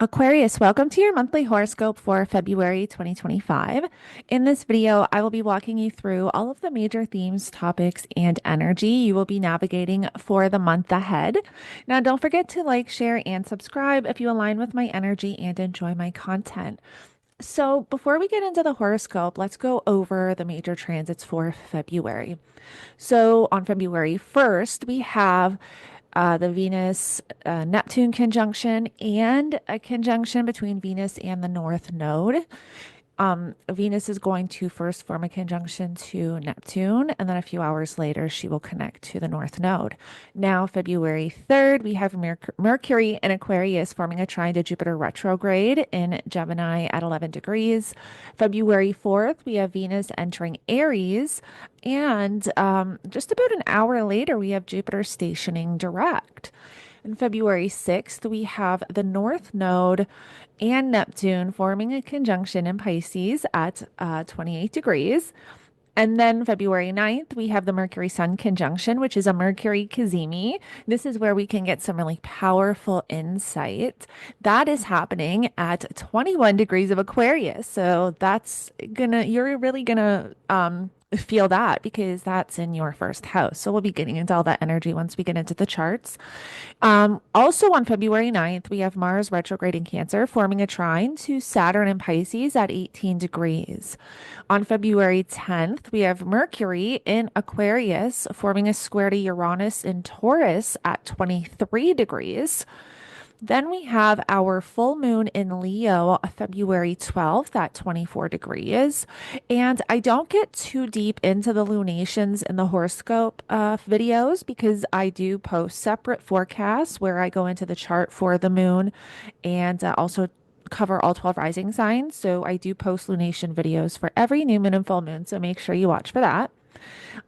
Aquarius, welcome to your monthly horoscope for February 2025. In this video, I will be walking you through all of the major themes, topics, and energy you will be navigating for the month ahead. Now, don't forget to like, share, and subscribe if you align with my energy and enjoy my content. So, before we get into the horoscope, let's go over the major transits for February. So, on February 1st, we have the Venus Neptune conjunction and a conjunction between Venus and the North Node. Venus is going to first form a conjunction to Neptune, and then a few hours later, she will connect to the North Node. Now, February 3rd, we have Mercury in Aquarius forming a trine to Jupiter retrograde in Gemini at 11 degrees. February 4th, we have Venus entering Aries, and just about an hour later, we have Jupiter stationing direct. On February 6th, we have the North Node and Neptune forming a conjunction in Pisces at 28 degrees. And then February 9th, we have the Mercury Sun conjunction, which is a Mercury cazimi. This is where we can get some really powerful insight. That is happening at 21 degrees of Aquarius. So you're really gonna feel that because that's in your first house. So we'll be getting into all that energy once we get into the charts. Also on February 9th, we have Mars retrograde in Cancer, forming a trine to Saturn in Pisces at 18 degrees. On February 10th, we have Mercury in Aquarius, forming a square to Uranus in Taurus at 23 degrees. Then we have our full moon in Leo, February 12th at 24 degrees. And I don't get too deep into the lunations in the horoscope videos because I do post separate forecasts where I go into the chart for the moon and also cover all 12 rising signs. So I do post lunation videos for every new moon and full moon. So make sure you watch for that.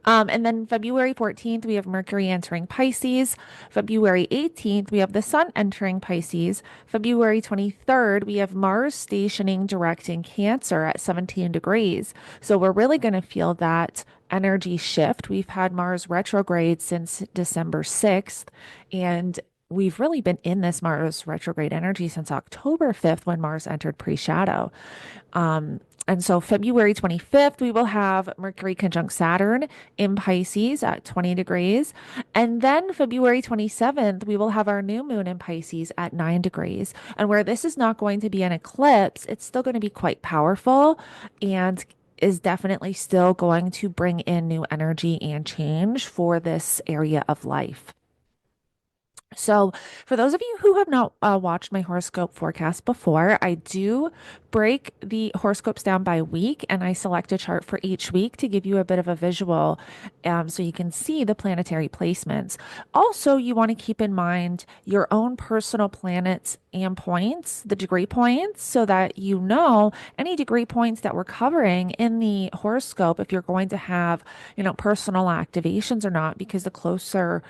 And then February 14th, we have Mercury entering Pisces. February 18th, we have the Sun entering Pisces. February 23rd, we have Mars stationing direct in Cancer at 17 degrees. So we're really going to feel that energy shift. We've had Mars retrograde since December 6th, and we've really been in this Mars retrograde energy since October 5th when Mars entered pre-shadow. And so February 25th, we will have Mercury conjunct Saturn in Pisces at 20 degrees. And then February 27th, we will have our new moon in Pisces at 9 degrees. And where this is not going to be an eclipse, it's still going to be quite powerful and is definitely still going to bring in new energy and change for this area of life. So, for those of you who have not watched my horoscope forecast before, I do break the horoscopes down by week and I select a chart for each week to give you a bit of a visual so you can see the planetary placements. Also, you want to keep in mind your own personal planets and points, the degree points, so that you know any degree points that we're covering in the horoscope, if you're going to have, personal activations or not, because the closer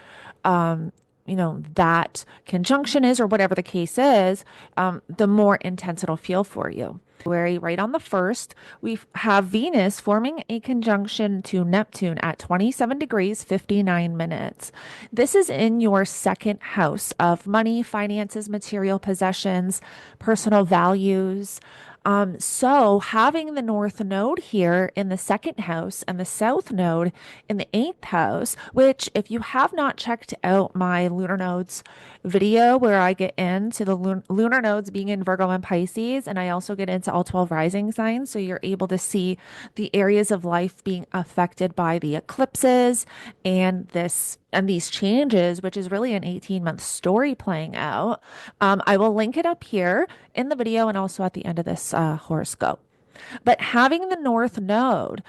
um, that conjunction is, or whatever the case is, the more intense it'll feel for you. Right on the 1st, we have Venus forming a conjunction to Neptune at 27 degrees, 59 minutes. This is in your second house of money, finances, material possessions, personal values. So having the North Node here in the second house and the South Node in the eighth house, which if you have not checked out my lunar nodes video where I get into the lunar nodes being in Virgo and Pisces, and I also get into all 12 rising signs. So you're able to see the areas of life being affected by the eclipses and these changes, which is really an 18-month story playing out. I will link it up here in the video and also at the end of this horoscope. But having the North Node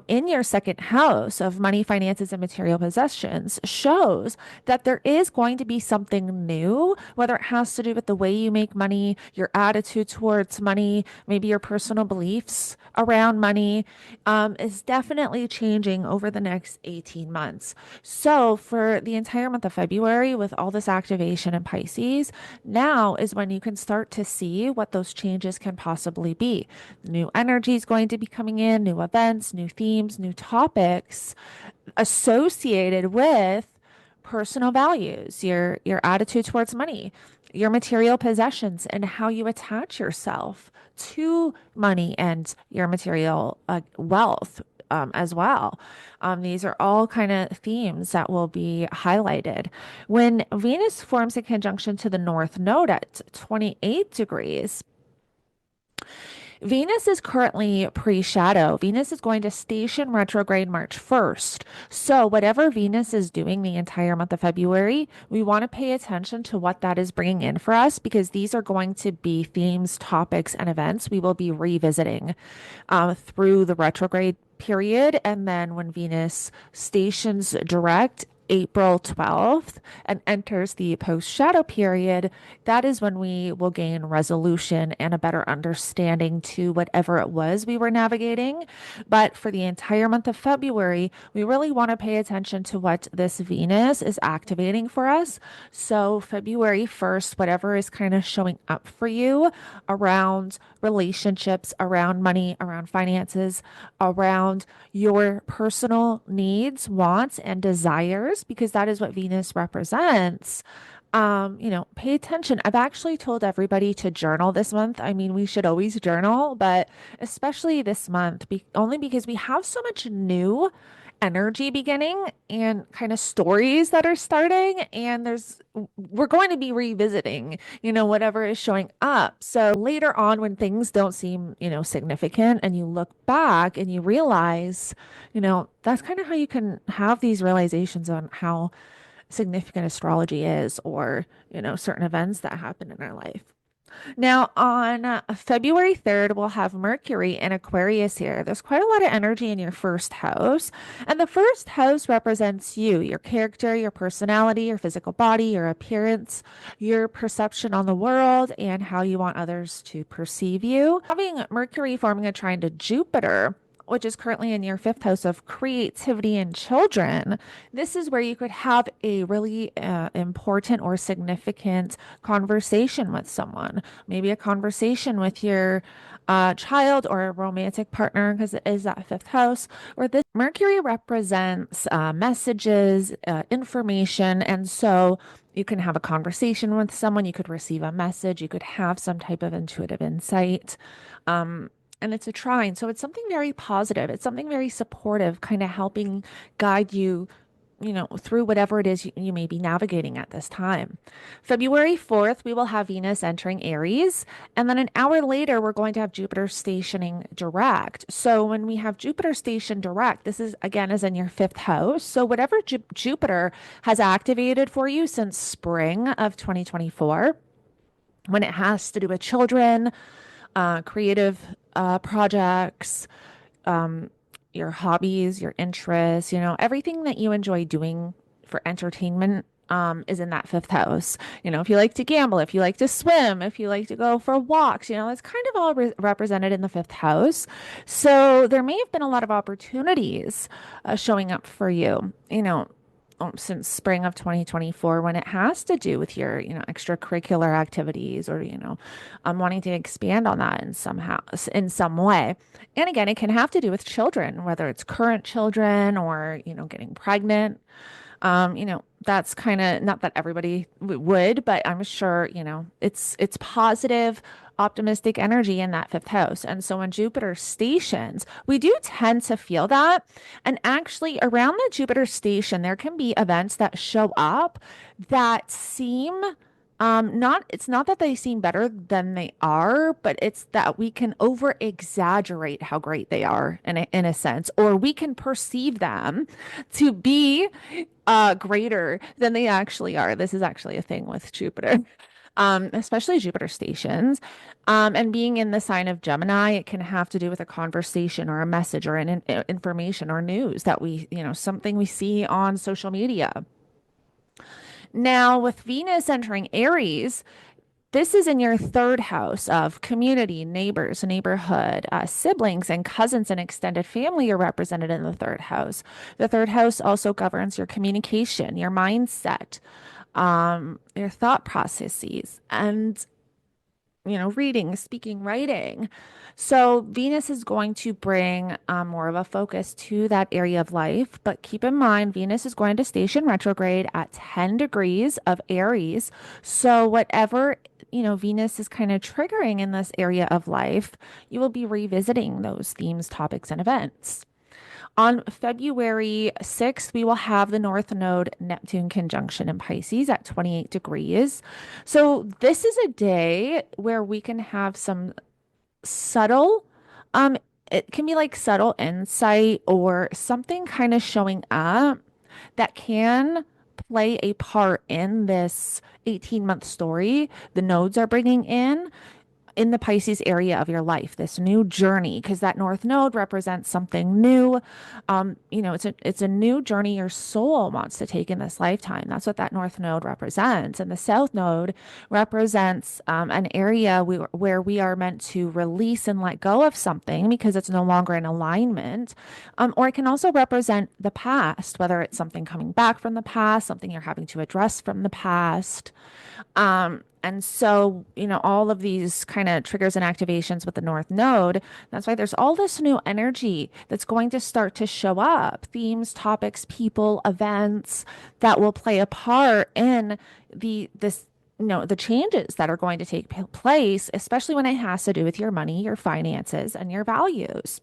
in your second house of money, finances, and material possessions shows that there is going to be something new, whether it has to do with the way you make money, your attitude towards money, maybe your personal beliefs around money, is definitely changing over the next 18 months. So, for the entire month of February, with all this activation in Pisces, now is when you can start to see what those changes can possibly be. New energy is going to be coming in, new events, new themes, new topics associated with personal values, your attitude towards money, your material possessions, and how you attach yourself to money and your material wealth as well. These are all kind of themes that will be highlighted. When Venus forms a conjunction to the North Node at 28 degrees, Venus is currently pre-shadow. Venus is going to station retrograde March 1st. So, whatever Venus is doing the entire month of February, we want to pay attention to what that is bringing in for us because these are going to be themes, topics, and events we will be revisiting through the retrograde period. And then when Venus stations direct April 12th and enters the post shadow period, that is when we will gain resolution and a better understanding to whatever it was we were navigating. But for the entire month of February, we really want to pay attention to what this Venus is activating for us. So, February 1st, whatever is kind of showing up for you around relationships, around money, around finances, around your personal needs, wants, and desires, because that is what Venus represents. Pay attention. I've actually told everybody to journal this month. I mean, we should always journal, but especially this month, only because we have so much new energy beginning and kind of stories that are starting, and we're going to be revisiting, whatever is showing up. So later on, when things don't seem, significant, and you look back and you realize, that's kind of how you can have these realizations on how significant astrology is, or, certain events that happen in our life. Now, on February 3rd, we'll have Mercury in Aquarius here. There's quite a lot of energy in your first house. And the first house represents you, your character, your personality, your physical body, your appearance, your perception on the world, and how you want others to perceive you. Having Mercury forming a trine to Jupiter, which is currently in your fifth house of creativity and children, this is where you could have a really important or significant conversation with someone. Maybe a conversation with your child or a romantic partner, because it is that fifth house, where this Mercury represents messages, information. And so you can have a conversation with someone, you could receive a message, you could have some type of intuitive insight. And it's a trine. So it's something very positive. It's something very supportive, kind of helping guide you, through whatever it is you may be navigating at this time. February 4th, we will have Venus entering Aries. And then an hour later, we're going to have Jupiter stationing direct. So when we have Jupiter stationed direct, this is again is in your fifth house. So whatever Jupiter has activated for you since spring of 2024, when it has to do with children, creative projects, your hobbies, your interests, everything that you enjoy doing for entertainment is in that fifth house. If you like to gamble, if you like to swim, if you like to go for walks, it's kind of all represented in the fifth house. So there may have been a lot of opportunities showing up for you, since spring of 2024, when it has to do with your, extracurricular activities, or, wanting to expand on that in some way. And again, it can have to do with children, whether it's current children or, getting pregnant. That's kind of not that everybody would, but I'm sure, it's positive, optimistic energy in that fifth house. And so when Jupiter stations, we do tend to feel that. And actually, around the Jupiter station, there can be events that show up that seem it's not that they seem better than they are, but it's that we can over exaggerate how great they are in a sense, or we can perceive them to be greater than they actually are. This is actually a thing with Jupiter, especially Jupiter stations. And being in the sign of Gemini, it can have to do with a conversation or a message or an information or news that something we see on social media. Now, with Venus entering Aries, this is in your third house of community, neighbors, neighborhood, siblings, and cousins and extended family are represented in the third house. The third house also governs your communication, your mindset, your thought processes. And reading, speaking, writing. So Venus is going to bring more of a focus to that area of life. But keep in mind, Venus is going to station retrograde at 10 degrees of Aries. So whatever, Venus is kind of triggering in this area of life, you will be revisiting those themes, topics, and events. On February 6th, we will have the North Node Neptune conjunction in Pisces at 28 degrees. So this is a day where we can have some subtle, um, it can be like subtle insight or something kind of showing up that can play a part in this 18-month story the nodes are bringing in the Pisces area of your life, this new journey, because that North Node represents something new. It's a new journey your soul wants to take in this lifetime. That's what that North Node represents, and the South Node represents an area where we are meant to release and let go of something because it's no longer in alignment. Or it can also represent the past, whether it's something coming back from the past, something you're having to address from the past. And so, all of these kind of triggers and activations with the North Node, that's why there's all this new energy that's going to start to show up, themes, topics, people, events that will play a part in the changes that are going to take place, especially when it has to do with your money, your finances, and your values.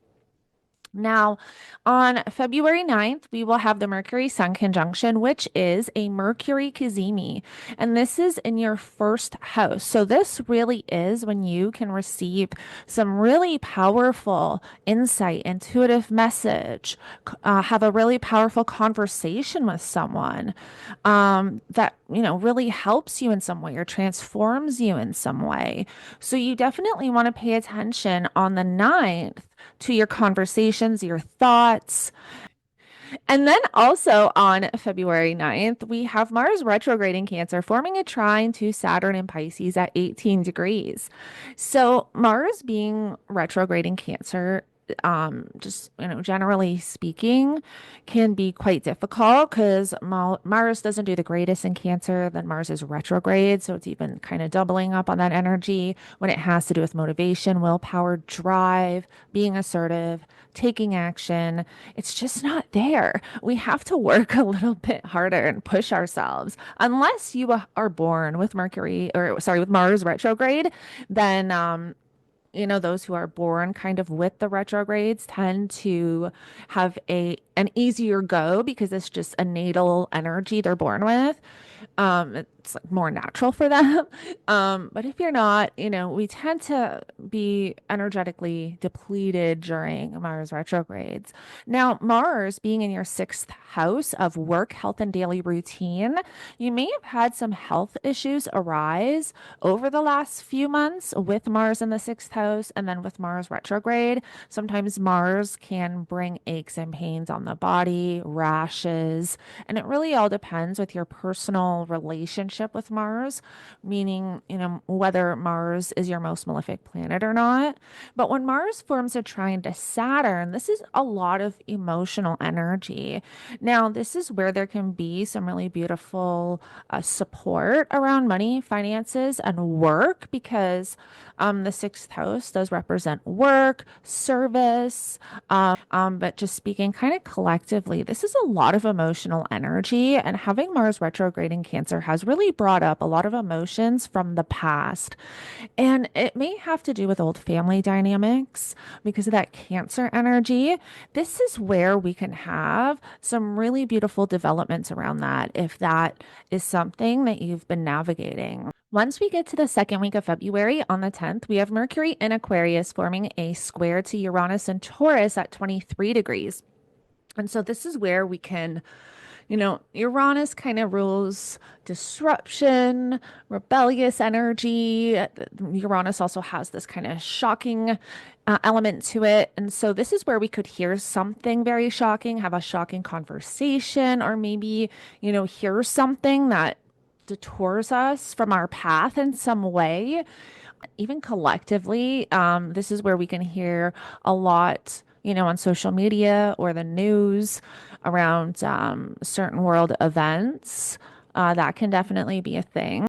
Now, on February 9th, we will have the Mercury Sun conjunction, which is a Mercury cazimi. And this is in your first house. So, this really is when you can receive some really powerful insight, intuitive message, have a really powerful conversation with someone that, really helps you in some way or transforms you in some way. So, you definitely want to pay attention on the 9th to your conversations, your thoughts. And then also on February 9th, we have Mars retrograding Cancer, forming a trine to Saturn in Pisces at 18 degrees. So Mars being retrograding Cancer, just generally speaking, can be quite difficult because Mars doesn't do the greatest in Cancer. Then Mars is retrograde, so it's even kind of doubling up on that energy when it has to do with motivation, willpower, drive, being assertive, taking action. It's just not there. We have to work a little bit harder and push ourselves. Unless you are born with with Mars retrograde, then those who are born kind of with the retrogrades tend to have an easier go because it's just a natal energy they're born with. It's like more natural for them. But if you're not, we tend to be energetically depleted during Mars retrogrades. Now, Mars being in your sixth house of work, health, and daily routine, you may have had some health issues arise over the last few months with Mars in the sixth house and then with Mars retrograde. Sometimes Mars can bring aches and pains on the body, rashes, and it really all depends with your personal relationship with Mars, meaning, whether Mars is your most malefic planet or not. But when Mars forms a trine to Saturn, this is a lot of emotional energy. Now, this is where there can be some really beautiful support around money, finances, and work because the sixth house does represent work, service, but just speaking kind of collectively, this is a lot of emotional energy, and having Mars retrograde in Cancer has really brought up a lot of emotions from the past. And it may have to do with old family dynamics because of that Cancer energy. This is where we can have some really beautiful developments around that if that is something that you've been navigating. Once we get to the second week of February on the 10th, we have Mercury in Aquarius forming a square to Uranus and Taurus at 23 degrees. And so this is where we can, Uranus kind of rules disruption, rebellious energy. Uranus also has this kind of shocking element to it. And so this is where we could hear something very shocking, have a shocking conversation, or maybe, hear something that detours us from our path in some way. Even collectively, this is where we can hear a lot, on social media or the news around certain world events. That can definitely be a thing.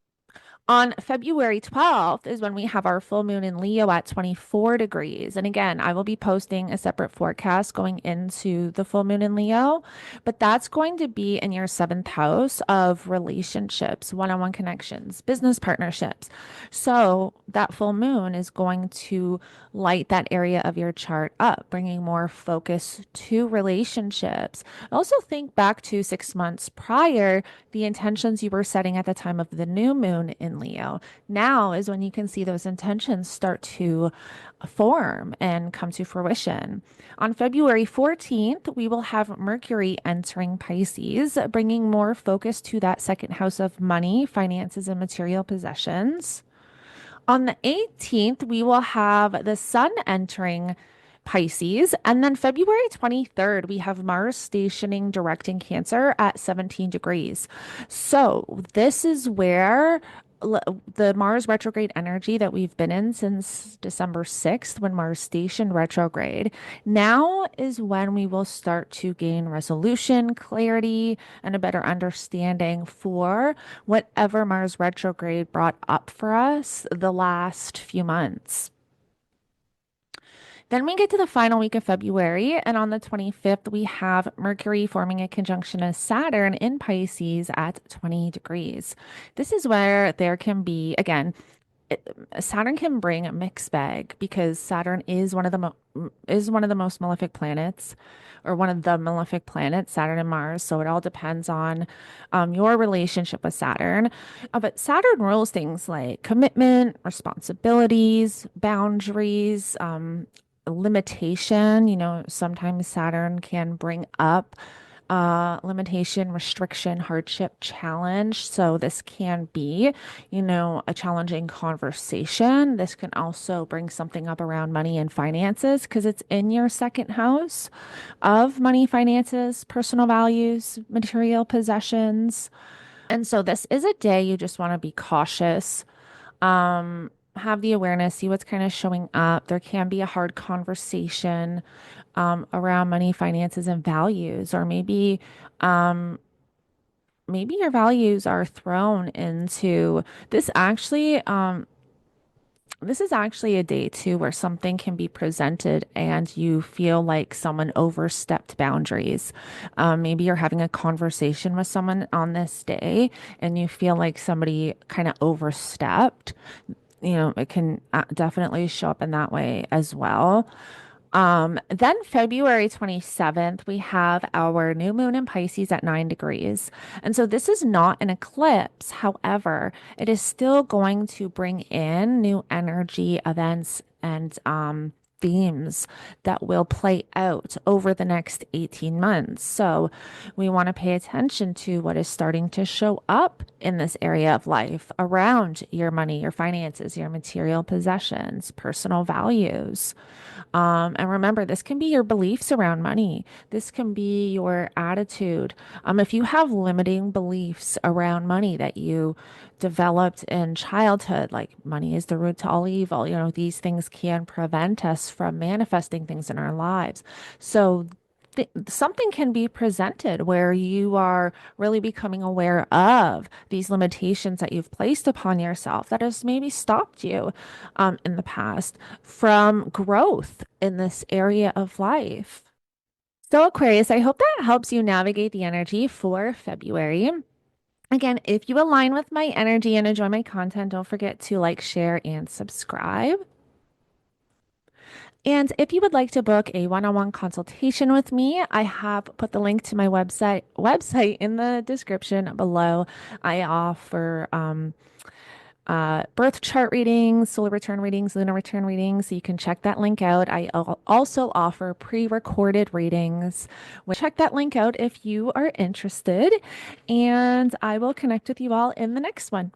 On February 12th is when we have our full moon in Leo at 24 degrees. And again, I will be posting a separate forecast going into the full moon in Leo, but that's going to be in your seventh house of relationships, one-on-one connections, business partnerships. So that full moon is going to light that area of your chart up, bringing more focus to relationships. Also, think back to 6 months prior, the intentions you were setting at the time of the new moon in Leo. Now is when you can see those intentions start to form and come to fruition. On February 14th, we will have Mercury entering Pisces, bringing more focus to that second house of money, finances, and material possessions. On the 18th, we will have the sun entering Pisces. And then February 23rd, we have Mars stationing direct in Cancer at 17 degrees. So this is where the Mars retrograde energy that we've been in since December 6th, when Mars stationed retrograde, now is when we will start to gain resolution, clarity, and a better understanding for whatever Mars retrograde brought up for us the last few months. Then we get to the final week of February, and on the 25th, we have Mercury forming a conjunction of Saturn in Pisces at 20 degrees. This is where there can be, again, Saturn can bring a mixed bag because Saturn is one of the most malefic planets, or one of the malefic planets, Saturn and Mars. So it all depends on your relationship with Saturn. But Saturn rules things like commitment, responsibilities, boundaries, limitation. Sometimes Saturn can bring up limitation, restriction, hardship, challenge. So this can be, a challenging conversation. This can also bring something up around money and finances because it's in your second house of money, finances, personal values, material possessions. And so this is a day you just want to be cautious. Have the awareness, see what's kind of showing up. There can be a hard conversation around money, finances, and values, or maybe your values are thrown into this. This is actually a day too where something can be presented and you feel like someone overstepped boundaries. Maybe you're having a conversation with someone on this day and you feel like somebody kind of overstepped. It can definitely show up in that way as well. Then February 27th, we have our new moon in Pisces at 9 degrees. And so this is not an eclipse. However, it is still going to bring in new energy, events, and themes that will play out over the next 18 months. So we want to pay attention to what is starting to show up in this area of life around your money, your finances, your material possessions, personal values. And remember, this can be your beliefs around money. This can be your attitude. If you have limiting beliefs around money that you developed in childhood, like money is the root to all evil, these things can prevent us from manifesting things in our lives. So something can be presented where you are really becoming aware of these limitations that you've placed upon yourself that has maybe stopped you in the past from growth in this area of life. So, Aquarius, I hope that helps you navigate the energy for February. Again, if you align with my energy and enjoy my content, don't forget to like, share, and subscribe. And if you would like to book a one-on-one consultation with me, I have put the link to my website in the description below. I offer birth chart readings, solar return readings, lunar return readings. So you can check that link out. I also offer pre-recorded readings. Check that link out if you are interested. And I will connect with you all in the next one.